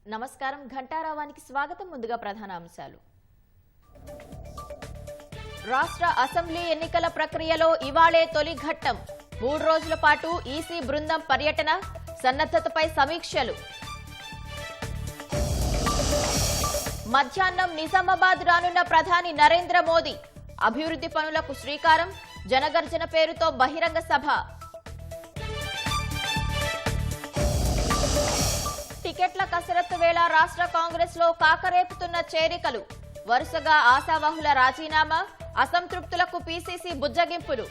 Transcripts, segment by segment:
నమస్కారం ఘంటారావానికి స్వాగతం. ముందుగా ప్రధాన అంశాలు. రాష్ట్ర అసెంబ్లీ ఎన్నికల ప్రక్రియలో ఇవాళే తొలి ఘట్టం. 3 రోజుల పాటు ఈసీ బృందం పర్యటన, సన్నద్ధతపై సమీక్షలు. మధ్యాహ్నం నిజామాబాద్ రానున్న ప్రధాని నరేంద్ర మోదీ. అభివృద్ధి పనులకు శ్రీకారం, జనగర్జన పేరుతో బహిరంగ సభ. టికెట్ల కసరత్తు వేళ రాష్ట్ర కాంగ్రెస్ లో కాకరేపుతున్న చేరికలు. వరుసగా ఆశావహుల రాజీనామా, అసంతృప్తులకు పీసీసీ బుజ్జగింపులు.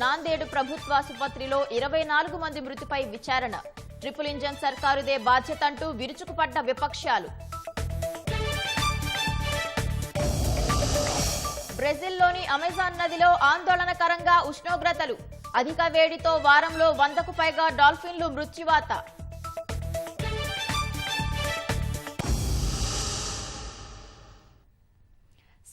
నాందేడు ప్రభుత్వాసుపత్రిలో 24 మంది మృతిపై విచారణ. ట్రిపుల్ ఇంజన్ సర్కారుదే బాధ్యతంటూ విరుచుకుపడ్డ విపక్షాలు. బ్రెజిల్లోని అమెజాన్ నదిలో ఆందోళనకరంగా ఉష్ణోగ్రతలు. అధిక వేడితో వారంలో 100కు పైగా డాల్ఫిన్లు మృత్యువాత.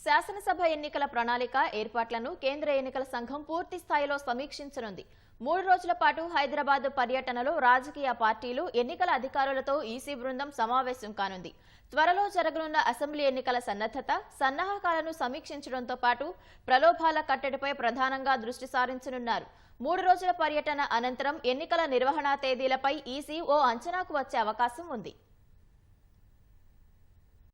శాసనసభ ఎన్నికల ప్రణాళిక ఏర్పాట్లను కేంద్ర ఎన్నికల సంఘం పూర్తి స్థాయిలో సమీక్షించనుంది. 3 రోజుల పాటు హైదరాబాద్ పర్యటనలో రాజకీయ పార్టీలు, ఎన్నికల అధికారులతో ఈసీ బృందం సమావేశం కానుంది. త్వరలో జరగనున్న అసెంబ్లీ ఎన్నికల సన్నద్ధత, సన్నాహకాలను సమీక్షించడంతో పాటు ప్రలోభాల కట్టడిపై ప్రధానంగా దృష్టి సారించనున్నారు. 3 రోజుల పర్యటన అనంతరం ఎన్నికల నిర్వహణ తేదీలపై ఈసీ ఓ అంచనాకు వచ్చే అవకాశం ఉంది.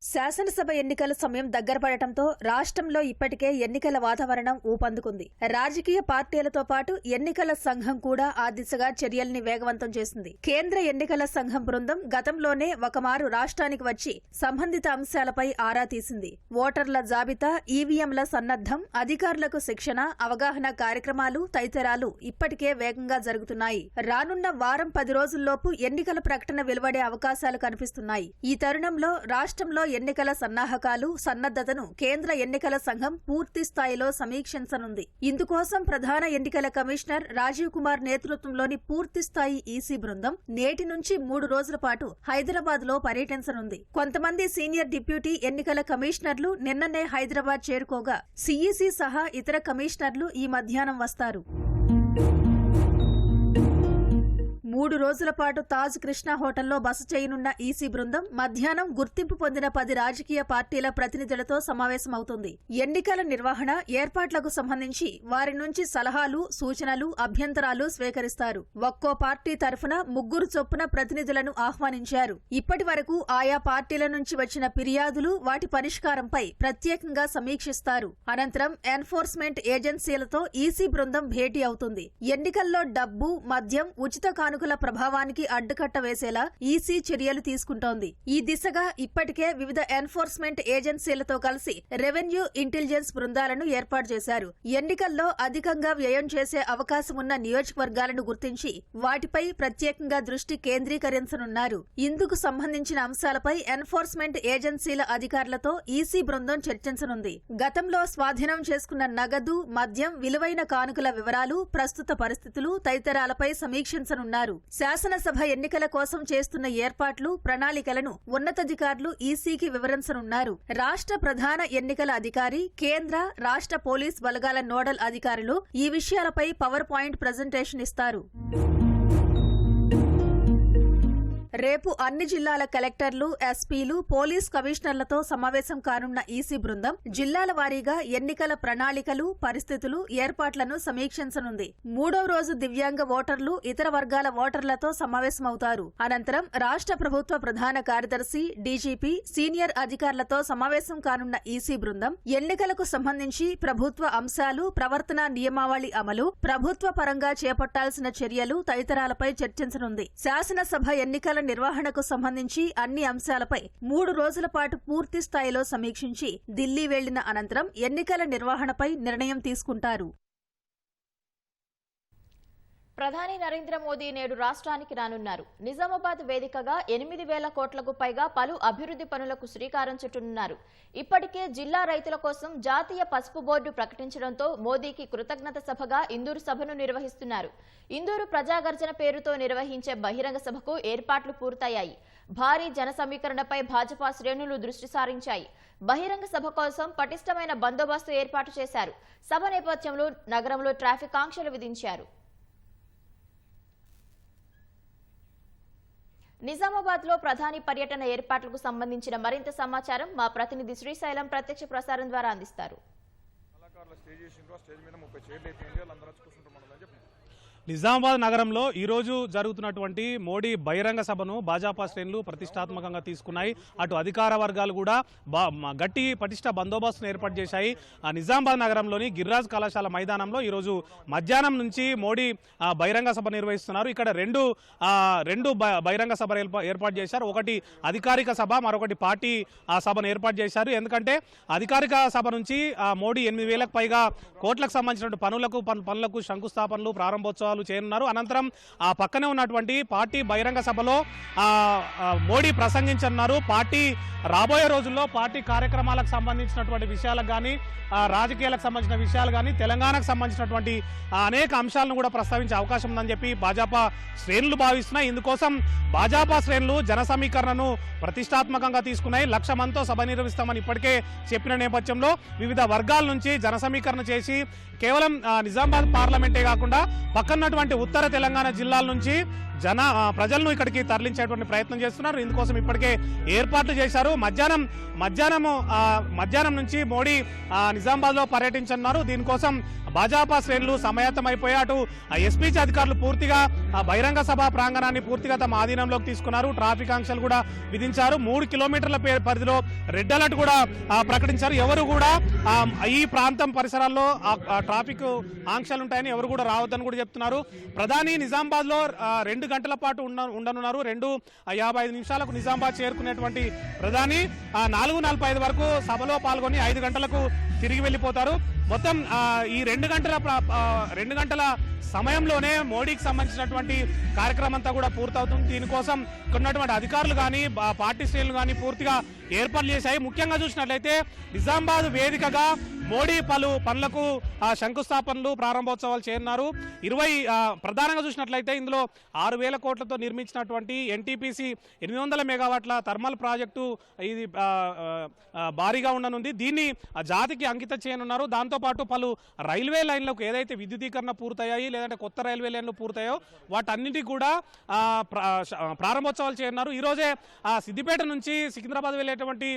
శాసనసభ ఎన్నికల సమయం దగ్గర పడటంతో రాష్ట్రంలో ఇప్పటికే ఎన్నికల వాతావరణం ఊపందుకుంది. రాజకీయ పార్టీలతో పాటు ఎన్నికల సంఘం కూడా ఆ దిశగా చర్యల్ని వేగవంతం చేసింది. కేంద్ర ఎన్నికల సంఘం బృందం గతంలోనే ఒకమారు రాష్ట్రానికి వచ్చి సంబంధిత అంశాలపై ఆరా తీసింది. ఓటర్ల జాబితా, ఈవీఎంల సన్నద్ధం, అధికారులకు శిక్షణ, అవగాహన కార్యక్రమాలు తదితరాలు ఇప్పటికే వేగంగా జరుగుతున్నాయి. రానున్న వారం 10 రోజుల్లోపు ఎన్నికల ప్రకటన వెలువడే అవకాశాలు కనిపిస్తున్నాయి. ఈ తరుణంలో రాష్ట్రంలో ఎన్నికల సన్నాహకాలు, సన్నద్ధతను కేంద్ర ఎన్నికల సంఘం పూర్తి స్థాయిలో సమీక్షించనుంది. ఇందుకోసం ప్రధాన ఎన్నికల కమిషనర్ రాజీవ్ కుమార్ నేతృత్వంలోని పూర్తిస్థాయి ఈసీ బృందం నేటి నుంచి 3 రోజుల పాటు హైదరాబాద్ లో పర్యటించనుంది. కొంతమంది సీనియర్ డిప్యూటీ ఎన్నికల కమిషనర్లు నిన్ననే హైదరాబాద్ చేరుకోగా సీఈసీ సహా ఇతర కమిషనర్లు ఈ మధ్యాహ్నం వస్తారు. 3 రోజుల పాటు తాజ్ కృష్ణ హోటల్లో బస చేయనున్న ఈసీ బృందం మధ్యాహ్నం గుర్తింపు పొందిన 10 రాజకీయ పార్టీల ప్రతినిధులతో సమావేశమవుతుంది. ఎన్నికల నిర్వహణ, ఏర్పాట్లకు సంబంధించి వారి నుంచి సలహాలు, సూచనలు, అభ్యంతరాలు స్వీకరిస్తారు. ఒక్కో పార్టీ తరఫున 3 చొప్పున ప్రతినిధులను ఆహ్వానించారు. ఇప్పటి వరకు ఆయా పార్టీల నుంచి వచ్చిన ఫిర్యాదులు, వాటి పరిష్కారంపై ప్రత్యేకంగా సమీక్షిస్తారు. అనంతరం ఎన్ఫోర్స్మెంట్ ఏజెన్సీలతో ఈసీ బృందం భేటీ అవుతుంది. ఎన్నికల్లో డబ్బు, మద్యం, ఉచిత కానుకల ప్రభావానికి అడ్డుకట్ట వేసేలా ఈసీ చర్యలు తీసుకుంటోంది. ఈ దిశగా ఇప్పటికే వివిధ ఎన్ఫోర్స్మెంట్ ఏజెన్సీలతో కలిసి రెవెన్యూ, ఇంటెలిజెన్స్ బృందాలను ఏర్పాటు చేశారు. ఎన్నికల్లో అధికంగా వ్యయం చేసే అవకాశం ఉన్న నియోజకవర్గాలను గుర్తించి వాటిపై ప్రత్యేకంగా దృష్టి కేంద్రీకరించనున్నారు. ఇందుకు సంబంధించిన అంశాలపై ఎన్ఫోర్స్మెంట్ ఏజెన్సీల అధికారులతో ఈసీ బృందం చర్చించనుంది. గతంలో స్వాధీనం చేసుకున్న నగదు, మద్యం, విలువైన కానుకల వివరాలు, ప్రస్తుత పరిస్థితులు తదితరాలపై సమీక్షించనున్నారు. శాసనసభ ఎన్నికల కోసం చేస్తున్న ఏర్పాట్లు, ప్రణాళికలను ఉన్నతాధికారులు ఈసీకి వివరించనున్నారు. రాష్ట్ర ప్రధాన ఎన్నికల అధికారి, కేంద్ర, రాష్ట్ర పోలీస్ బలగాల నోడల్ అధికారులు ఈ విషయాలపై పవర్ పాయింట్ ప్రజెంటేషన్ ఇస్తారు. రేపు అన్ని జిల్లాల కలెక్టర్లు, ఎస్పీలు, పోలీస్ కమిషనర్లతో సమావేశం కానున్న ఈసీ బృందం జిల్లాల వారీగా ఎన్నికల ప్రణాళికలు, పరిస్థితులు, ఏర్పాట్లను సమీక్షించనుంది. 3వ రోజు దివ్యాంగ ఓటర్లు, ఇతర వర్గాల ఓటర్లతో సమావేశమవుతారు. అనంతరం రాష్ట్ర ప్రభుత్వ ప్రధాన కార్యదర్శి, డీజీపీ, సీనియర్ అధికారులతో సమావేశం కానున్న ఈసీ బృందం ఎన్నికలకు సంబంధించి ప్రభుత్వ అంశాలు, ప్రవర్తన నియమావళి అమలు, ప్రభుత్వ పరంగా చేపట్టాల్సిన చర్యలు తదితరాలపై చర్చించనుంది. శాసనసభ ఎన్నికల నిర్వహణకు సంబంధించి అన్ని అంశాలపై 3 రోజుల పాటు పూర్తి స్థాయిలో సమీక్షించి ఢిల్లీ వెళ్లిన అనంతరం ఎన్నికల నిర్వహణపై నిర్ణయం తీసుకుంటారు. ప్రధాని నరేంద్ర మోదీ నేడు రాష్ట్రానికి రానున్నారు. నిజామాబాద్ వేదికగా 8,000 కోట్లకు పైగా పలు అభివృద్ధి పనులకు శ్రీకారం చుట్టనున్నారు. ఇప్పటికే జిల్లా రైతుల కోసం జాతీయ పసుపు బోర్డు ప్రకటించడంతో మోదీకి కృతజ్ఞత సభగా ఇందూరు సభను నిర్వహిస్తున్నారు. ఇందూరు ప్రజాగర్జన పేరుతో నిర్వహించే బహిరంగ సభకు ఏర్పాట్లు పూర్తయ్యాయి. భారీ జన సమీకరణపై భాజపా శ్రేణులు దృష్టి సారించాయి. బహిరంగ సభ కోసం పటిష్టమైన బందోబస్తు ఏర్పాటు చేశారు. సభ నేపథ్యంలో నగరంలో ట్రాఫిక్ ఆంక్షలు విధించారు. నిజామాబాద్ లో ప్రధాని పర్యటన ఏర్పాట్లకు సంబంధించిన మరింత సమాచారం మా ప్రతినిధి శ్రీశైలం ప్రత్యక్ష ప్రసారం ద్వారా అందిస్తారు. నిజామాబాద్ నగరంలో ఈరోజు జరుగుతున్నటువంటి మోడీ బహిరంగ సభను భాజపా శ్రేణులు ప్రతిష్టాత్మకంగా తీసుకున్నాయి. అటు అధికార వర్గాలు కూడా గట్టి పటిష్ట బందోబస్తును ఏర్పాటు చేశాయి. నిజామాబాద్ నగరంలోని గిరిరాజ్ కళాశాల మైదానంలో ఈరోజు మధ్యాహ్నం నుంచి మోడీ బహిరంగ సభ నిర్వహిస్తున్నారు. ఇక్కడ రెండు బహిరంగ సభలు ఏర్పాటు చేశారు. ఒకటి అధికారిక సభ, మరొకటి పార్టీ సభను ఏర్పాటు చేశారు. ఎందుకంటే అధికారిక సభ నుంచి మోడీ 8,000కు పైగా కోట్లకు సంబంధించిన పనులకు శంకుస్థాపనలు, ప్రారంభోత్సవాలు చేయనున్నారు. అనంతరం ఆ పక్కనే ఉన్నటువంటి పార్టీ బహిరంగ సభలో మోడీ ప్రసంగించనున్నారు. పార్టీ రాబోయే రోజుల్లో పార్టీ కార్యక్రమాలకు సంబంధించినటువంటి విషయాలకు కానీ, రాజకీయాలకు సంబంధించిన విషయాలు కానీ, తెలంగాణకు సంబంధించినటువంటి అనేక అంశాలను కూడా ప్రస్తావించే అవకాశం ఉందని చెప్పి భాజపా శ్రేణులు భావిస్తున్నాయి. ఇందుకోసం భాజపా శ్రేణులు జన సమీకరణను ప్రతిష్టాత్మకంగా తీసుకున్నాయి. 1,00,000 మందితో సభ నిర్వహిస్తామని ఇప్పటికే చెప్పిన నేపథ్యంలో వివిధ వర్గాల నుంచి జన సమీకరణ చేసి కేవలం నిజామాబాద్ పార్లమెంటే కాకుండా పక్కన్నటువంటి ఉత్తర తెలంగాణ జిల్లాల నుంచి ప్రజలను ఇక్కడికి తరలించేటువంటి ప్రయత్నం చేస్తున్నారు. ఇందుకోసం ఇప్పటికే ఏర్పాట్లు చేశారు. మధ్యాహ్నం నుంచి మోడీ నిజామాబాద్ లో పర్యటించనున్నారు. దీనికోసం భాజపా శ్రేణులు సమాయత్తమైపోయి అటు ఎస్పీసీ అధికారులు పూర్తిగా బహిరంగ సభ ప్రాంగణాన్ని పూర్తిగా తమ ఆధీనంలోకి తీసుకున్నారు. ట్రాఫిక్ ఆంక్షలు కూడా విధించారు. 3 కిలోమీటర్ల పరిధిలో రెడ్ అలర్ట్ కూడా ప్రకటించారు. ఎవరు కూడా ఈ ప్రాంతం పరిసరాల్లో ట్రాఫిక్ ఆంక్షలు ఉంటాయని ఎవరు కూడా రావద్దని కూడా చెప్తున్నారు. ప్రధాని నిజామాబాద్ లో 2 గంటల పాటు ఉండనున్నారు. 2:55 నిజామాబాద్ చేరుకునేటువంటి ప్రధాని 4:45 వరకు సభలో పాల్గొని 5 గంటలకు తిరిగి వెళ్ళిపోతారు. మొత్తం ఈ 2 గంటల సమయంలోనే మోడీకి సంబంధించినటువంటి కార్యక్రమం అంతా కూడా పూర్తవుతుంది. దీనికోసం ఉన్నటువంటి అధికారులు కానీ, పార్టీ శ్రేణులు కానీ పూర్తిగా ఏర్పాట్లు చేశాయి. ముఖ్యంగా చూసినట్లయితే నిజామాబాద్ వేదికగా మోడీ పలు పనులకు శంకుస్థాపనలు, ప్రారంభోత్సవాలు చేయనున్నారు. ప్రధానంగా చూసినట్లయితే ఇందులో 6,000 కోట్లతో నిర్మించినటువంటి ఎన్టీపీసీ 800 మెగావాట్ల థర్మల్ ప్రాజెక్టు ఇది భారీగా ఉండనుంది. దీన్ని జాతికి అంకితం చేయనున్నారు. దాంతోపాటు పలు రైల్వే లైన్లకు ఏదైతే విద్యుదీకరణ పూర్తయ్యాయి, లేదంటే కొత్త రైల్వే లైన్లు పూర్తయ్యాయో వాటన్నిటికీ కూడా ప్రారంభోత్సవాలు చేయనున్నారు. ఈరోజే సిద్దిపేట నుంచి సికింద్రాబాద్ వెళ్ళేటువంటి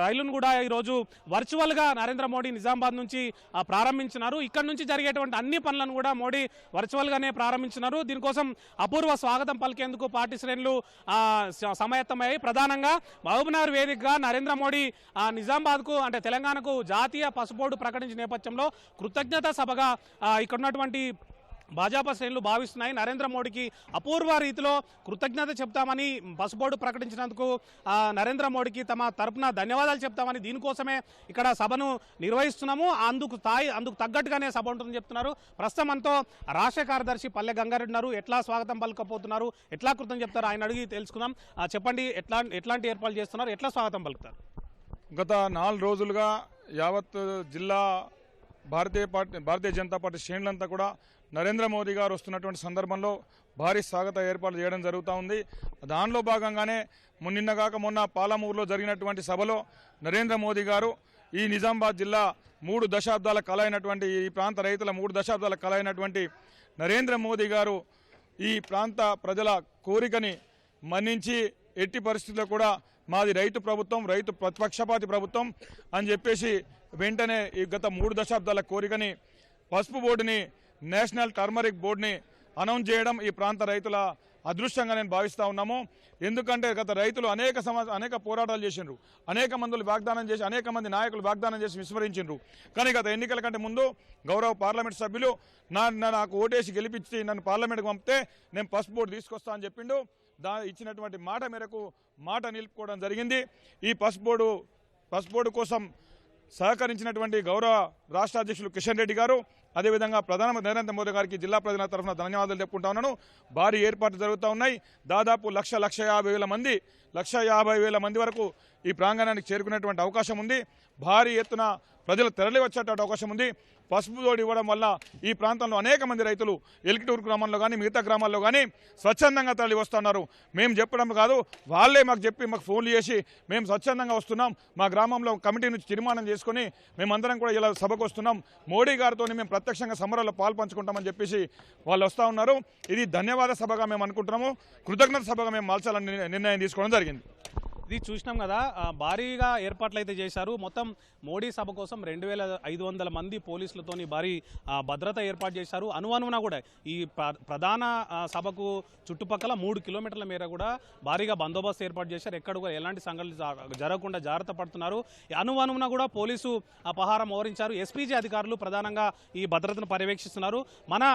రైలును కూడా ఈరోజు వర్చువల్గా నరేంద్ర మోడీ నిజామాబాద్ నుంచి ప్రారంభించినారు. ఇక్కడ నుంచి జరిగేటువంటి అన్ని పనులను కూడా మోడీ వర్చువల్గానే ప్రారంభించినారు. దీనికోసం అపూర్వ స్వాగతం పలికేందుకు పార్టీ శ్రేణులు సమాయత్తమయ్యాయి. ప్రధానంగా మహబూబ్నగర్ వేదికగా నరేంద్ర మోడీ నిజామాబాద్కు అంటే తెలంగాణకు జాతీయ పసుపోడు ప్రకటించిన నేపథ్యంలో కృతజ్ఞత సభగా ఇక్కడ ఉన్నటువంటి భాజపా శ్రేణులు భావిస్తున్నాయి. నరేంద్ర మోడీకి అపూర్వ రీతిలో కృతజ్ఞత చెప్తామని, పసుపోడు ప్రకటించినందుకు నరేంద్ర మోడీకి తమ తరపున ధన్యవాదాలు చెప్తామని, దీనికోసమే ఇక్కడ సభను నిర్వహిస్తున్నాము, అందుకు తగ్గట్టుగానే సభ ఉంటుందని చెప్తున్నారు. ప్రస్తుతం మనతో రాష్ట్ర కార్యదర్శి పల్లె గంగారెడ్డి ఉన్నారు. ఎట్లా స్వాగతం పలకపోతున్నారు, ఎట్లా కృతం చెప్తారు ఆయన అడిగి తెలుసుకుందాం. చెప్పండి, ఎట్లాంటి ఏర్పాట్లు చేస్తున్నారు, ఎట్లా స్వాగతం పలుకుతారు? గత 4 రోజులుగా యావత్ జిల్లా భారతీయ జనతా పార్టీ శ్రేణులంతా కూడా నరేంద్ర మోదీ గారు వస్తున్నటువంటి సందర్భంలో భారీ స్వాగత ఏర్పాట్లు చేయడం జరుగుతూ ఉంది. దానిలో భాగంగానే మొన్న పాలమూరులో జరిగినటువంటి సభలో నరేంద్ర మోదీ గారు ఈ నిజామాబాద్ జిల్లా 3 దశాబ్దాల కళ అయినటువంటి, ఈ ప్రాంత రైతుల 3 దశాబ్దాల కళ అయినటువంటి నరేంద్ర మోదీ గారు ఈ ప్రాంత ప్రజల కోరికని మన్నించి ఎట్టి పరిస్థితుల్లో కూడా మాది రైతు ప్రభుత్వం, రైతు ప్రతిపక్షపాతి ప్రభుత్వం అని చెప్పేసి వెంటనే ఈ గత 3 దశాబ్దాల కోరికని పసుపు బోర్డుని, నేషనల్ టర్మరిక్ బోర్డుని అనౌన్స్ చేయడం ఈ ప్రాంత రైతుల అదృష్టంగా నేను భావిస్తూ ఉన్నాము. ఎందుకంటే గత రైతులు అనేక పోరాటాలు చేసిండ్రు, అనేక మంది నాయకులు వాగ్దానం చేసి విస్మరించిండ్రు. కానీ గత ఎన్నికల కంటే ముందు గౌరవ పార్లమెంట్ సభ్యులు నాకు ఓటేసి గెలిపించి నన్ను పార్లమెంట్కి పంపితే నేను పసుపు బోర్డు తీసుకొస్తా అని చెప్పిండు. ఇచ్చినటువంటి మాట మేరకు మాట నిలుపుకోవడం జరిగింది. ఈ పసుపు బోర్డు కోసం సహకరించినటువంటి గౌరవ రాష్ట్ర అధ్యక్షులు కిషన్ రెడ్డి గారు, అదేవిధంగా ప్రధానమంత్రి నరేంద్ర మోదీ గారికి జిల్లా ప్రజల తరఫున ధన్యవాదాలు చెప్పుకుంటా ఉన్నాను. భారీ ఏర్పాట్లు జరుగుతూ ఉన్నాయి. దాదాపు 1,50,000 మంది 150,000 మంది వరకు ఈ ప్రాంగణానికి చేరుకునేటువంటి అవకాశం ఉంది. భారీ ఎత్తున ప్రజలు తరలి వచ్చేటువంటి అవకాశం ఉంది. పసుపు తోడు ఇవ్వడం వల్ల ఈ ప్రాంతంలో అనేక మంది రైతులు ఎల్కిటూరు గ్రామంలో కానీ మిగతా గ్రామాల్లో కానీ స్వచ్ఛందంగా తరలి వస్తున్నారు. మేము చెప్పడం కాదు, వాళ్ళే మాకు చెప్పి మాకు ఫోన్లు చేసి మేము స్వచ్ఛందంగా వస్తున్నాం, మా గ్రామంలో కమిటీ నుంచి తీర్మానం చేసుకొని మేమందరం కూడా ఇలా సభకు వస్తున్నాం, మోడీ గారితో మేము ప్రత్యక్షంగా సమరంలో పాల్పంచుకుంటామని చెప్పేసి వాళ్ళు వస్తూ ఉన్నారు. ఇది ధన్యవాద సభగా మేము అనుకుంటున్నాము, కృతజ్ఞత సభగా మేము మార్చాలని నిర్ణయం తీసుకోవడం జరిగింది. ఇది చూసినాం కదా, భారీగా ఏర్పాట్లు అయితే చేశారు. మొత్తం మోడీ సభ కోసం 2,500 మంది పోలీసులతోని భారీ భద్రత ఏర్పాటు చేశారు. అనువనున కూడా ఈ ప్రధాన సభకు చుట్టుపక్కల 3 కిలోమీటర్ల మేర కూడా భారీగా బందోబస్తు ఏర్పాటు చేశారు. ఎక్కడ కూడా ఎలాంటి సంఘటనలు జరగకుండా జాగ్రత్త పడుతున్నారు. అనువనున కూడా పోలీసు పహారం మోహరించారు. ఎస్పీజీ అధికారులు ప్రధానంగా ఈ భద్రతను పర్యవేక్షిస్తున్నారు. మన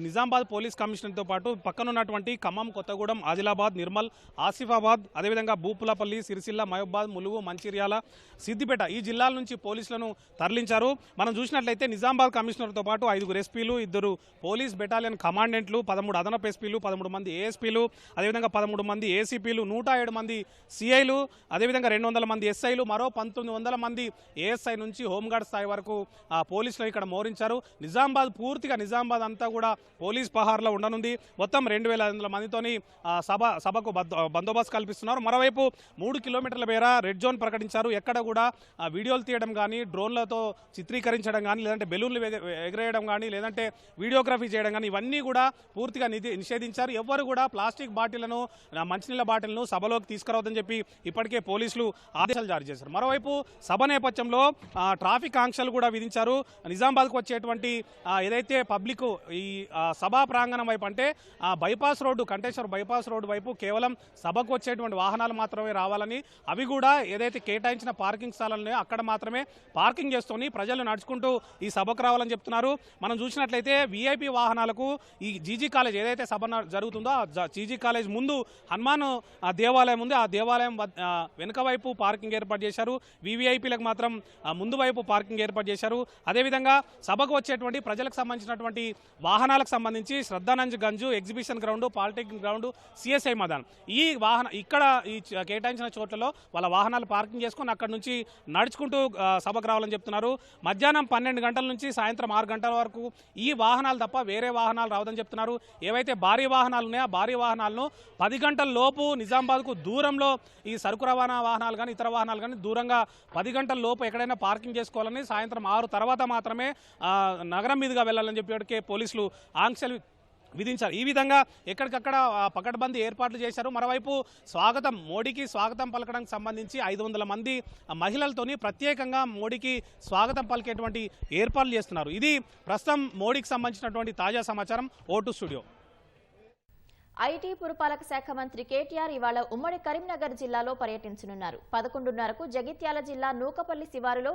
నిజామాబాద్ పోలీస్ కమిషనర్తో పాటు పక్కనున్నటువంటి ఖమ్మం, కొత్తగూడెం, ఆదిలాబాద్, నిర్మల్, ఆసిఫాబాద్, అదేవిధంగా భూపులపల్లి, సిరిసిల్ల, మహబూబాద్, ములుగు, మంచిర్యాల, సిద్దిపేట ఈ జిల్లాల నుంచి పోలీసులను తరలించారు. మనం చూసినట్లయితే నిజామాబాద్ కమిషనర్తో పాటు 5 ఎస్పీలు, 2 పోలీస్ బెటాలియన్ కమాండెంట్లు, 13 అదనపు ఎస్పీలు, 13 మంది ఏఎస్పీలు, అదేవిధంగా 13 మంది ఏసీపీలు, 107 మంది సిఐలు, అదేవిధంగా 200 మంది ఎస్ఐలు, మరో 1900 మంది ఏఎస్ఐ నుంచి హోంగార్డ్ స్థాయి వరకు పోలీసులు ఇక్కడ మోహరించారు. నిజామాబాద్ అంతా కూడా పోలీస్ పహార్లో ఉండనుంది. మొత్తం 2,500 మందితోని సభకు బందోబస్తు కల్పిస్తున్నారు. మరోవైపు 3 కిలోమీటర్ల మేర రెడ్ జోన్ ప్రకటించారు. ఎక్కడ కూడా వీడియోలు తీయడం కానీ, డ్రోన్లతో చిత్రీకరించడం కానీ, లేదంటే బెలూన్లు ఎగరేయడం కానీ, లేదంటే వీడియోగ్రఫీ చేయడం కానీ ఇవన్నీ కూడా పూర్తిగా నిషేధించారు. ఎవ్వరు కూడా ప్లాస్టిక్ బాటిళ్లను, మంచినీళ్ళ బాటిల్ను సభలోకి తీసుకురావద్దని చెప్పి ఇప్పటికే పోలీసులు ఆదేశాలు జారీ చేశారు. మరోవైపు సభ నేపథ్యంలో ట్రాఫిక్ ఆంక్షలు కూడా విధించారు. నిజామాబాద్కు వచ్చేటువంటి ఏదైతే పబ్లిక్ ఈ సభా ప్రాంగణం వైపు అంటే bypass road, Kanteshwar bypass road వైపు కేవలం సభకు వచ్చేటువంటి వాహనాలు మాత్రమే రావాలని, అవి కూడా ఏదైతే కేటాయించిన పార్కింగ్ స్థలాలున్నాయో అక్కడ మాత్రమే పార్కింగ్ చేసుకొని ప్రజలు నడుచుకుంటూ ఈ సభకు రావాలని చెప్తున్నారు. మనం చూసినట్లయితే వీఐపీ వాహనాలకు ఈ జీజీ కాలేజ్ ఏదైతే సభ జరుగుతుందో ఆ జీజీ కాలేజ్ ముందు హనుమాన్ దేవాలయం ఉంది. ఆ దేవాలయం వెనుక వైపు పార్కింగ్ ఏర్పాటు చేశారు. వీవీఐపీలకు మాత్రం ముందు వైపు పార్కింగ్ ఏర్పాటు చేశారు. అదేవిధంగా సభకు వచ్చేటువంటి ప్రజలకు సంబంధించినటువంటి వాహనాలకు సంబంధించి Shraddhanand Ganj, exhibition ground, polytechnic ground, CSI మైదానం ఇక్కడ ఈ కేటాయించిన చోట్లలో వాళ్ళ వాహనాలు పార్కింగ్ చేసుకొని అక్కడ నుంచి నడుచుకుంటూ సభకు రావాలని చెప్తున్నారు. మధ్యాహ్నం 12 గంటల నుంచి సాయంత్రం 6 గంటల వరకు ఈ వాహనాలు తప్ప వేరే వాహనాలు రావదని చెప్తున్నారు. ఏవైతే భారీ వాహనాలు ఉన్నాయో ఆ భారీ వాహనాలను 10 గంటల లోపు నిజామాబాద్కు దూరంలో ఈ సరుకు రవాణా వాహనాలు కానీ ఇతర వాహనాలు కానీ దూరంగా 10 గంటల లోపు ఎక్కడైనా పార్కింగ్ చేసుకోవాలని, సాయంత్రం 6 తర్వాత మాత్రమే నగరం మీదుగా వెళ్లాలని చెప్పి పోలీసులు ఆంక్షలు విధించారు. ఈ విధంగా ఎక్కడికక్కడ పకడ్బందీ ఏర్పాట్లు చేశారు. మరోవైపు మోడీకి స్వాగతం పలకడానికి సంబంధించి 500 మంది మహిళలతోని ప్రత్యేకంగా మోడీకి స్వాగతం పలికేటువంటి ఏర్పాట్లు చేస్తున్నారు. ఇది ప్రస్తుతం మోడీకి సంబంధించినటువంటి తాజా సమాచారం. Vote studio. ఐటీ పురపాలక శాఖ మంత్రి కేటీఆర్ ఇవాళ ఉమ్మడి కరీంనగర్ జిల్లాలో పర్యటించనున్నారు. 11:30కు జగిత్యాల జిల్లా నూకపల్లి శివారులో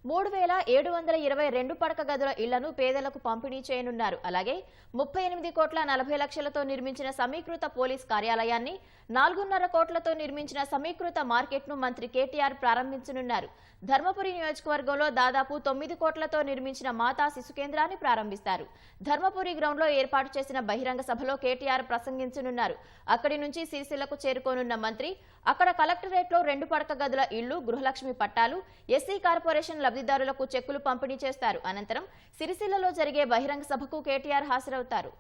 3,722 పడక గదుల ఇళ్లను పేదలకు పంపిణీ చేయనున్నారు. అలాగే 38 కోట్ల 40 లక్షలతో నిర్మించిన సమీకృత పోలీస్ కార్యాలయాన్ని, 4.5 కోట్లతో నిర్మించిన సమీకృత మార్కెట్ను మంత్రి కేటీఆర్ ప్రారంభించనున్నారు. ధర్మపురి నియోజకవర్గంలో దాదాపు 9 కోట్లతో నిర్మించిన మాతా శిశు కేంద్రాన్ని ప్రారంభిస్తారు. ధర్మపురి గ్రౌండ్లో ఏర్పాటు చేసిన బహిరంగ సభలో కేటీఆర్ ప్రసంగించనున్నారు. అక్కడి నుంచి సిరిసిల్లకు చేరుకోనున్న మంత్రి అక్కడ కలెక్టరేట్లో 2 పడక గదుల ఇళ్లు, గృహలక్ష్మి పట్టాలు, ఎస్సీ కార్పొరేషన్ లబ్ధిదారులకు చెక్కులు పంపిణీ చేస్తారు. అనంతరం సిరిసిల్లలో జరిగే బహిరంగ సభకు కేటీఆర్ హాజరవుతారు.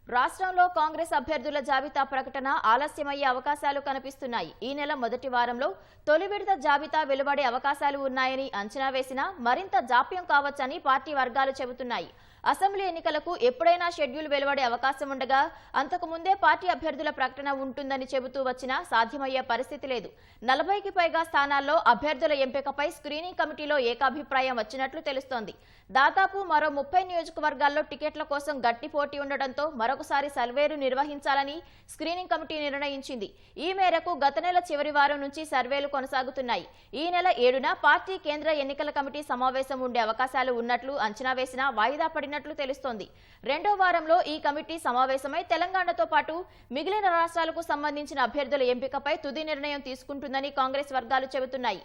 రాష్ట్రంలో కాంగ్రెస్ అభ్యర్థుల జాబితా ప్రకటన ఆలస్యమయ్యే అవకాశాలు కనిపిస్తున్నాయి. ఈ నెల మొదటి వారంలో తొలి విడత జాబితా వెలువడే అవకాశాలు ఉన్నాయని అంచనా వేసినా మరింత జాప్యం కావచ్చని పార్టీ వర్గాలు చెబుతున్నాయి. అసెంబ్లీ ఎన్నికలకు ఎప్పుడైనా షెడ్యూల్ వెలువడే అవకాశం ఉండగా అంతకు ముందే పార్టీ అభ్యర్థుల ప్రకటన ఉంటుందని చెబుతూ వచ్చినా సాధ్యమయ్యే పరిస్థితి లేదు. 40కి పైగా స్థానాల్లో అభ్యర్థుల ఎంపికపై స్క్రీనింగ్ కమిటీలో ఏకాభిప్రాయం వచ్చినట్లు తెలుస్తోంది. దాదాపు మరో 30 నియోజకవర్గాల్లో టికెట్ల కోసం గట్టి పోటీ ఉండడంతో మరొకసారి సర్వేలు నిర్వహించాలని స్క్రీనింగ్ కమిటీ నిర్ణయించింది. ఈ మేరకు గత నెల చివరి వారం నుంచి సర్వేలు కొనసాగుతున్నాయి. ఈ నెల 7న పార్టీ కేంద్ర ఎన్నికల కమిటీ సమావేశం ఉండే అవకాశాలు ఉన్నట్లు అంచనా వేసినా వాయిదా పడినట్లు తెలుస్తోంది. రెండో వారంలో ఈ కమిటీ సమావేశమై తెలంగాణతో పాటు మిగిలిన రాష్ట్రాలకు సంబంధించిన అభ్యర్థుల ఎంపికపై తుది నిర్ణయం తీసుకుంటుందని కాంగ్రెస్ వర్గాలు చెబుతున్నాయి.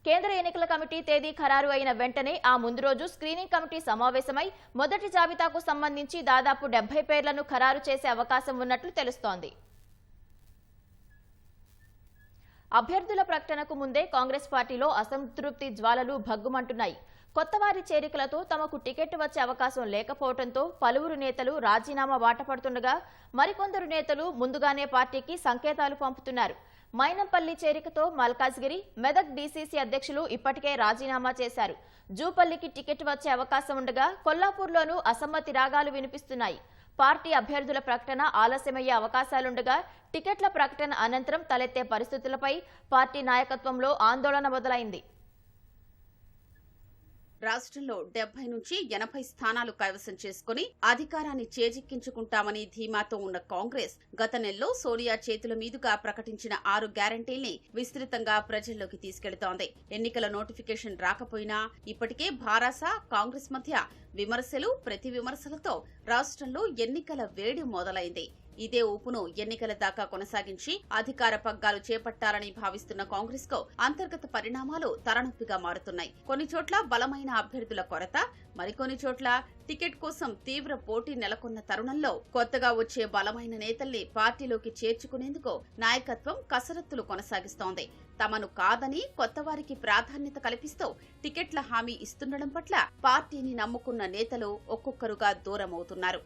కేంద్ర ఎన్నికల కమిటీ తేదీ ఖరారు అయిన వెంటనే ఆ ముందు రోజు స్క్రీనింగ్ కమిటీ సమావేశమై మొదటి జాబితాకు సంబంధించి దాదాపు 70 పేర్లను ఖరారు చేసే అవకాశం ఉన్నట్లు తెలుస్తోంది. అభ్యర్థుల ప్రకటనకు ముందే కాంగ్రెస్ పార్టీలో అసంతృప్తి జ్వాలలు భగ్గుమంటున్నాయి. కొత్తవారి చేరికలతో తమకు టికెట్ వచ్చే అవకాశం లేకపోవడంతో పలువురు నేతలు రాజీనామా బాట పడుతుండగా మరికొందరు నేతలు ముందుగానే పార్టీకి సంకేతాలు పంపుతున్నారు. మైనంపల్లి చేరికతో మల్కాజ్గిరి, మెదక్ డీసీసీ అధ్యక్షులు ఇప్పటికే రాజీనామా చేశారు. జూపల్లికి టికెట్ వచ్చే అవకాశం ఉండగా కొల్లాపూర్లోనూ అసమ్మతి రాగాలు వినిపిస్తున్నాయి. పార్టీ అభ్యర్థుల ప్రకటన ఆలస్యమయ్యే అవకాశాలుండగా టికెట్ల ప్రకటన అనంతరం తలెత్తే పరిస్థితులపై పార్టీ నాయకత్వంలో ఆందోళన మొదలైంది. రాష్ట్రంలో 70 నుంచి 80 స్థానాలు కైవసం చేసుకుని అధికారాన్ని చేజిక్కించుకుంటామని ధీమాతో ఉన్న కాంగ్రెస్ గత నెలలో సోనియా చేతుల మీదుగా ప్రకటించిన 6 గ్యారంటీల్ని విస్తృతంగా ప్రజల్లోకి తీసుకెళుతోంది. ఎన్నికల నోటిఫికేషన్ రాకపోయినా ఇప్పటికే భారాస కాంగ్రెస్ మధ్య విమర్శలు ప్రతి విమర్శలతో రాష్ట్రంలో ఎన్నికల వేడి మొదలైంది. ఇదే ఊపును ఎన్నికల దాకా కొనసాగించి అధికార పగ్గాలు చేపట్టాలని భావిస్తున్న కాంగ్రెస్ కు అంతర్గత పరిణామాలు తలనొప్పిగా మారుతున్నాయి. కొన్ని చోట్ల బలమైన అభ్యర్థుల కొరత, మరికొన్ని చోట్ల టికెట్ కోసం తీవ్ర పోటీ నెలకొన్న తరుణంలో కొత్తగా వచ్చే బలమైన నేతల్ని పార్టీలోకి చేర్చుకునేందుకు నాయకత్వం కసరత్తులు కొనసాగిస్తోంది. తమను కాదని కొత్తవారికి ప్రాధాన్యత కల్పిస్తూ టికెట్ల హామీ ఇస్తుండడం పట్ల పార్టీని నమ్ముకున్న నేతలు ఒక్కొక్కరుగా దూరమవుతున్నారు.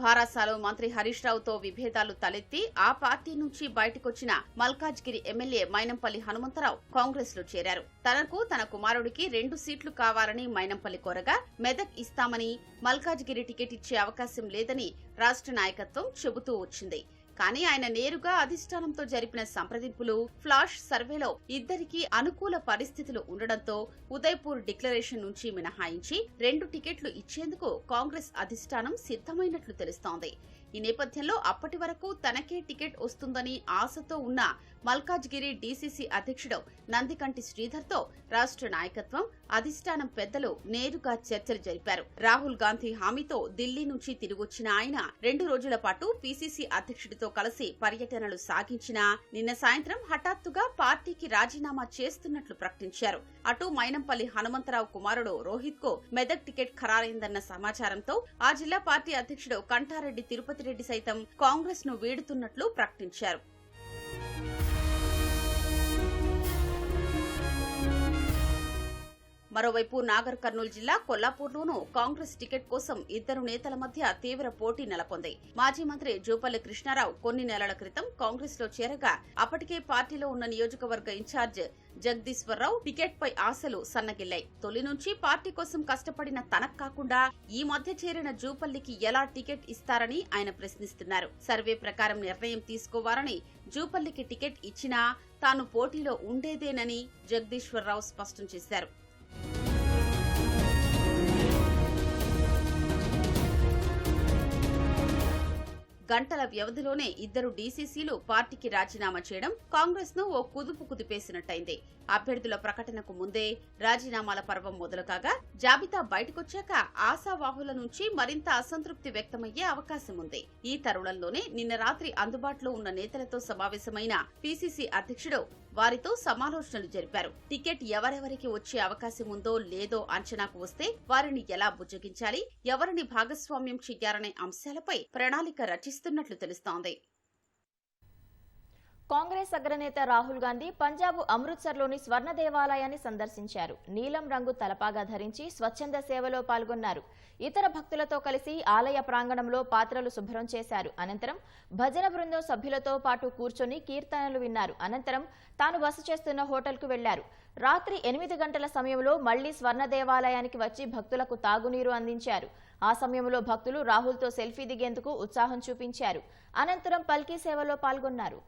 భారాసాలో మంత్రి హరీష్ రావుతో విభేదాలు తలెత్తి ఆ పార్టీ నుంచి బయటకొచ్చిన మల్కాజ్గిరి ఎమ్మెల్యే మైనంపల్లి హనుమంతరావు కాంగ్రెస్ లో చేరారు. తనకు తన కుమారుడికి 2 సీట్లు కావాలని మైనంపల్లి కోరగా మెదక్ ఇస్తామని, మల్కాజ్గిరి టికెట్ ఇచ్చే అవకాశం లేదని రాష్ట్ర నాయకత్వం చెబుతూ వచ్చింది. కానీ ఆయన నేరుగా అధిష్టానంతో జరిపిన సంప్రదింపులు, ఫ్లాష్ సర్వేలో ఇద్దరికీ అనుకూల పరిస్థితులు ఉండడంతో ఉదయ్పూర్ డిక్లరేషన్ నుంచి మినహాయించి 2 టికెట్లు ఇచ్చేందుకు కాంగ్రెస్ అధిష్టానం సిద్ధమైనట్లు తెలుస్తోంది. ఈ నేపథ్యంలో అప్పటి వరకు తనకే టికెట్ వస్తుందని ఆశతో ఉన్న మల్కాజ్గిరి డీసీసీ అధ్యక్షుడు నందికంటి శ్రీధర్తో రాష్ట్ర నాయకత్వం, అధిష్టానం పెద్దలు నేరుగా చర్చలు జరిపారు. రాహుల్ గాంధీ హామీతో ఢిల్లీ నుంచి తిరిగొచ్చిన ఆయన 2 రోజుల పాటు పీసీసీ అధ్యక్షుడితో కలిసి పర్యటనలు సాగించినా నిన్న సాయంత్రం హఠాత్తుగా పార్టీకి రాజీనామా చేస్తున్నట్లు ప్రకటించారు. అటు మైనంపల్లి హనుమంతరావు కుమారుడు రోహిత్ కు మెదక్ టికెట్ ఖరారైందన్న సమాచారంతో ఆ జిల్లా పార్టీ అధ్యక్షుడు కంఠారెడ్డి తిరుపతి రెడ్డి సైతం కాంగ్రెస్ ను వీడుతున్నట్లు ప్రకటించారు. మరోవైపు నాగర్ కర్నూలు జిల్లా కొల్లాపూర్లోనూ కాంగ్రెస్ టికెట్ కోసం ఇద్దరు నేతల మధ్య తీవ్ర పోటీ నెలకొంది. మాజీ మంత్రి జూపల్లి కృష్ణారావు కొన్ని నెలల క్రితం కాంగ్రెస్ లో చేరగా అప్పటికే పార్టీలో ఉన్న నియోజకవర్గ ఇన్ఛార్జ్ జగదీశ్వరరావు టికెట్ పై ఆశలు సన్నగిల్లాయి. తొలి నుంచి పార్టీ కోసం కష్టపడిన తనకు కాకుండా ఈ మధ్య చేరిన జూపల్లికి ఎలా టికెట్ ఇస్తారని ఆయన ప్రశ్నిస్తున్నారు. సర్వే ప్రకారం నిర్ణయం తీసుకోవాలని జూపల్లికి టికెట్ ఇచ్చినా తాను పోటీలో ఉండేదేనని జగదీశ్వరరావు స్పష్టం చేశారు. గంటల వ్యవధిలోనే ఇద్దరు డీసీసీలు పార్టీకి రాజీనామా చేయడం కాంగ్రెస్ ను ఓ కుదుపు కుదిపేసినట్టయింది. అభ్యర్థుల ప్రకటనకు ముందే రాజీనామాల పర్వం మొదలు కాగా జాబితా బయటకొచ్చాక ఆశావాహుల నుంచి మరింత అసంతృప్తి వ్యక్తమయ్యే అవకాశం ఉంది. ఈ తరుణంలోనే నిన్న రాత్రి అందుబాటులో ఉన్న నేతలతో సమావేశమైన పీసీసీ అధ్యక్షుడు వారితో సమాలోచనలు జరిపారు. టికెట్ ఎవరెవరికి వచ్చే అవకాశం ఉందో లేదో అంచనాకు వస్తే వారిని ఎలా బుజ్జగించాలి, ఎవరిని భాగస్వామ్యం చెయ్యాలనే అంశాలపై ప్రణాళిక రచిస్తున్నట్లు తెలుస్తోంది. కాంగ్రెస్ అగ్రనేత రాహుల్ గాంధీ పంజాబ్ అమృత్సర్లోని స్వర్ణ దేవాలయాన్ని సందర్శించారు. నీలం రంగు తలపాగా ధరించి స్వచ్ఛంద సేవలో పాల్గొన్నారు. ఇతర భక్తులతో కలిసి ఆలయ ప్రాంగణంలో పాత్రలు శుభ్రం చేశారు. అనంతరం భజన బృందం సభ్యులతో పాటు కూర్చొని కీర్తనలు విన్నారు. అనంతరం తాను బస చేస్తున్న హోటల్కు వెళ్లారు. రాత్రి 8 గంటల సమయంలో మళ్లీ స్వర్ణ దేవాలయానికి వచ్చి భక్తులకు తాగునీరు అందించారు. ఆ సమయంలో భక్తులు రాహుల్తో సెల్ఫీ దిగేందుకు ఉత్సాహం చూపించారు. అనంతరం పల్కీ సేవలో పాల్గొన్నారు.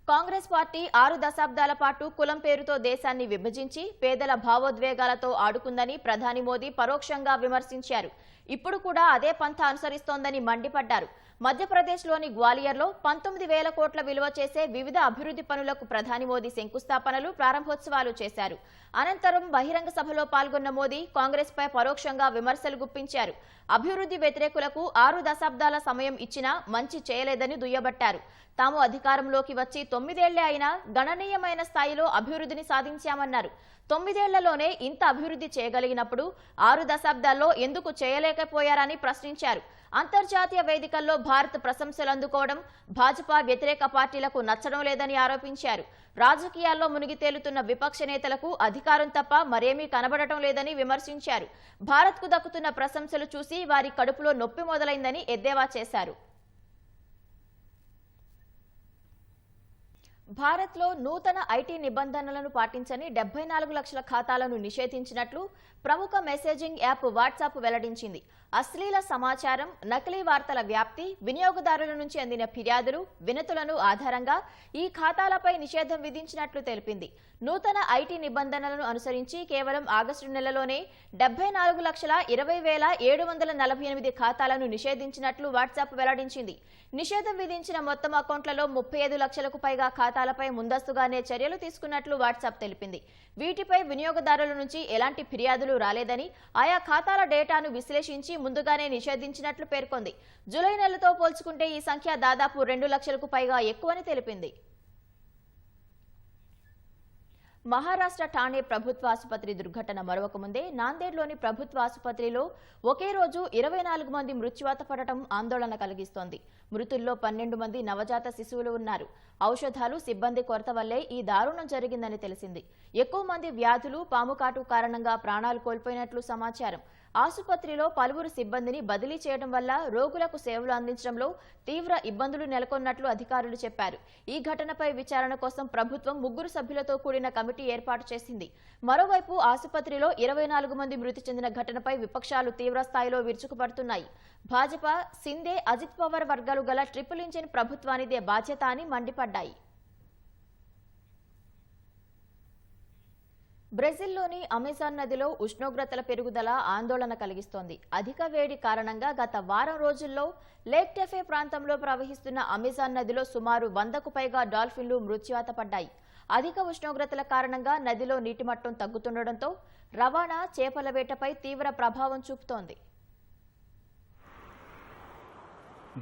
కాంగ్రెస్ పార్టీ 6 దశాబ్దాల పాటు కులం పేరుతో దేశాన్ని విభజించి పేదల భావోద్వేగాలతో ఆడుకుందని ప్రధాని మోదీ పరోక్షంగా విమర్శించారు. ఇప్పుడు కూడా అదే పంథ అనుసరిస్తోందని మండిపడ్డారు. మధ్యప్రదేశ్లోని గ్వాలియర్లో 19,000 కోట్ల విలువ చేసే వివిధ అభివృద్ధి పనులకు ప్రధాని మోదీ శంకుస్థాపనలు, ప్రారంభోత్సవాలు చేశారు. అనంతరం బహిరంగ సభలో పాల్గొన్న మోదీ కాంగ్రెస్ పై పరోక్షంగా విమర్శలు గుప్పించారు. అభివృద్ధి వ్యతిరేకులకు 6 దశాబ్దాల సమయం ఇచ్చినా మంచి చేయలేదని దుయ్యబట్టారు. తాము అధికారంలోకి వచ్చి 9 ఏళ్లే అయినా గణనీయమైన స్థాయిలో అభివృద్ధిని సాధించామన్నారు. 9 ఏళ్లలోనే ఇంత అభివృద్ధి చేయగలిగినప్పుడు 6 దశాబ్దాల్లో ఎందుకు చేయలేకపోయారని ప్రశ్నించారు. అంతర్జాతీయ వేదికల్లో భారత్ ప్రశంసలు అందుకోవడం భాజపా వ్యతిరేక పార్టీలకు నచ్చడం లేదని ఆరోపించారు. రాజకీయాల్లో మునిగి తేలుతున్న విపక్ష నేతలకు అధికారం తప్ప మరేమీ కనబడటం లేదని విమర్శించారు. భారత్కు దక్కుతున్న ప్రశంసలు చూసి వారి కడుపులో నొప్పి మొదలైందని ఎద్దేవా చేశారు. భారత్లో నూతన ఐటీ నిబంధనలను పాటించని 74 లక్షల ఖాతాలను నిషేధించినట్లు ప్రముఖ మెసేజింగ్ యాప్ వాట్సాప్ వెల్లడించింది. అశ్లీల సమాచారం, నకిలీ వార్తల వ్యాప్తి, వినియోగదారుల నుంచి అందిన ఫిర్యాదులు, వినతులను ఆధారంగా ఈ ఖాతాలపై నిషేధం విధించినట్లు తెలిపింది. నూతన ఐటీ నిబంధనలను అనుసరించి కేవలం ఆగస్టు నెలలోనే 74,20,748 ఖాతాలను నిషేధించినట్లు వాట్సాప్ వెల్లడించింది. నిషేధం విధించిన మొత్తం అకౌంట్లలో 35 లక్షలకు పైగా ఖాతాలపై ముందస్తుగానే చర్యలు తీసుకున్నట్లు వాట్సాప్ తెలిపింది. వీటిపై వినియోగదారుల నుంచి ఎలాంటి ఫిర్యాదులు రాలేదని, ఆయా ఖాతాల డేటాను విశ్లేషించి ముందుగానే నిషేధించినట్లు పేర్కొంది. జూలై నెలతో పోల్చుకుంటే ఈ సంఖ్య దాదాపు 2 లక్షలకు పైగా ఎక్కువని తెలిపింది. మహారాష్ట్ర ఠాణే ప్రభుత్వ ఆసుపత్రి దుర్ఘటన మరొక ముందే నాందేడ్లోని ప్రభుత్వ ఆసుపత్రిలో ఒకే రోజు 24 మంది మృత్యువాత పడటం ఆందోళన కలిగిస్తోంది. మృతుల్లో 12 మంది నవజాత శిశువులు ఉన్నారు. ఔషధాలు, సిబ్బంది కొరత వల్లే ఈ దారుణం జరిగిందని తెలిసింది. ఎక్కువ మంది వ్యాధులు, పాముకాటు కారణంగా ప్రాణాలు కోల్పోయినట్లు సమాచారం. ఆసుపత్రిలో పలువురు సిబ్బందిని బదిలీ చేయడం వల్ల రోగులకు సేవలు అందించడంలో తీవ్ర ఇబ్బందులు నెలకొన్నట్లు అధికారులు చెప్పారు. ఈ ఘటనపై విచారణ కోసం ప్రభుత్వం 3 సభ్యులతో కూడిన కమిటీ ఏర్పాటు చేసింది. మరోవైపు ఆసుపత్రిలో 24 మంది మృతి చెందిన ఘటనపై విపక్షాలు తీవ్ర స్థాయిలో విరుచుకుపడుతున్నాయి. భాజపా, సిందే, అజిత్ పవార్ వర్గాలు గల ట్రిపుల్ ఇంజిన్ ప్రభుత్వానిదే బాధ్యత అని మండిపడ్డాయి. బ్రెజిల్లోని అమెజాన్ నదిలో ఉష్ణోగ్రతల పెరుగుదల ఆందోళన కలిగిస్తోంది. అధిక వేడి కారణంగా గత వారం రోజుల్లో లేక్ టెఫే ప్రాంతంలో ప్రవహిస్తున్న అమెజాన్ నదిలో సుమారు 100కు పైగా డాల్ఫిన్లు మృత్యువాత పడ్డాయి. అధిక ఉష్ణోగ్రతల కారణంగా నదిలో నీటి మట్టం తగ్గుతుండటంతో రవాణా, చేపల వేటపై తీవ్ర ప్రభావం చూపుతోంది.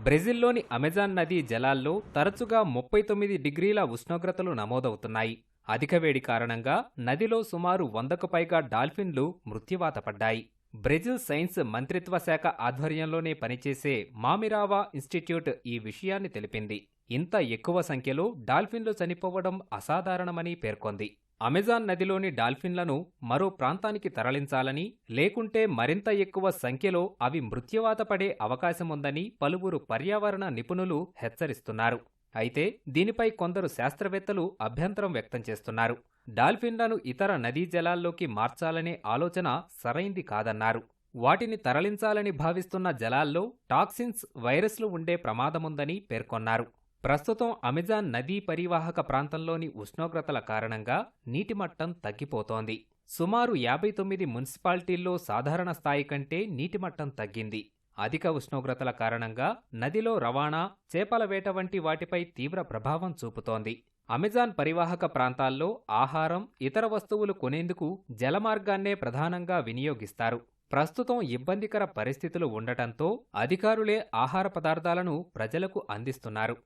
బ్రెజిల్లోని అమెజాన్ నదీ జలాల్లో తరచుగా 39 డిగ్రీల ఉష్ణోగ్రతలు నమోదవుతున్నాయి. అధిక వేడి కారణంగా నదిలో సుమారు 100కు పైగా డాల్ఫిన్లు మృత్యువాత పడ్డాయి. బ్రెజిల్ సైన్స్ మంత్రిత్వ శాఖ ఆధ్వర్యంలోనే పనిచేసే మామిరావా ఇన్స్టిట్యూట్ ఈ విషయాన్ని తెలిపింది. ఇంత ఎక్కువ సంఖ్యలో డాల్ఫిన్లు చనిపోవడం అసాధారణమని పేర్కొంది. అమెజాన్ నదిలోని డాల్ఫిన్లను మరో ప్రాంతానికి తరలించాలని, లేకుంటే మరింత ఎక్కువ సంఖ్యలో అవి మృత్యువాత పడే అవకాశముందని పలువురు పర్యావరణ నిపుణులు హెచ్చరిస్తున్నారు. అయితే దీనిపై కొందరు శాస్త్రవేత్తలు అభ్యంతరం వ్యక్తం చేస్తున్నారు. డాల్ఫిన్లను ఇతర నదీ జలాల్లోకి మార్చాలనే ఆలోచన సరైంది కాదన్నారు. వాటిని తరలించాలని భావిస్తున్న జలాల్లో టాక్సిన్స్, వైరస్లు ఉండే ప్రమాదముందని పేర్కొన్నారు. ప్రస్తుతం అమెజాన్ నదీ పరివాహక ప్రాంతంలోని ఉష్ణోగ్రతల కారణంగా నీటిమట్టం తగ్గిపోతోంది. సుమారు 59 మున్సిపాలిటీల్లో సాధారణ స్థాయి కంటే నీటిమట్టం తగ్గింది. అధిక ఉష్ణోగ్రతల కారణంగా నదిలో రవాణా, చేపల వేట వంటి వాటిపై తీవ్ర ప్రభావం చూపుతోంది. అమెజాన్ పరివాహక ప్రాంతాల్లో ఆహారం, ఇతర వస్తువులు కొనేందుకు జలమార్గాన్నే ప్రధానంగా వినియోగిస్తారు. ప్రస్తుతం ఇబ్బందికర పరిస్థితులు ఉండటంతో అధికారులే ఆహార పదార్థాలను ప్రజలకు అందిస్తున్నారు.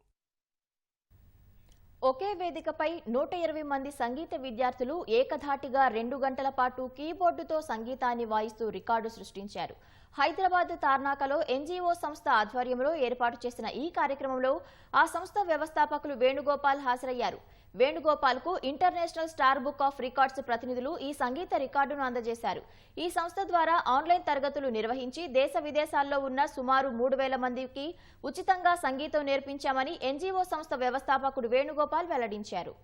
ఒకే వేదికపై 120 మంది సంగీత విద్యార్థులు ఏకధాటిగా 2 గంటల పాటు కీబోర్డుతో సంగీతాన్ని వాయిస్తూ రికార్డు సృష్టించారు. హైదరాబాద్ తార్నాకలో ఎన్జీఓ సంస్థ ఆధ్వర్యంలో ఏర్పాటు చేసిన ఈ కార్యక్రమంలో ఆ సంస్థ వ్యవస్థాపకులు వేణుగోపాల్ హాజరయ్యారు. వేణుగోపాల్కు international star book of records ప్రతినిధులు ఈ సంగీత రికార్డును అందజేశారు. ఈ సంస్థ ద్వారా ఆన్లైన్ తరగతులు నిర్వహించి దేశ విదేశాల్లో ఉన్న సుమారు 3,000 మందికి ఉచితంగా సంగీతం నేర్పించామని ఎన్జీఓ సంస్థ వ్యవస్థాపకుడు వేణుగోపాల్ వెల్లడించారు.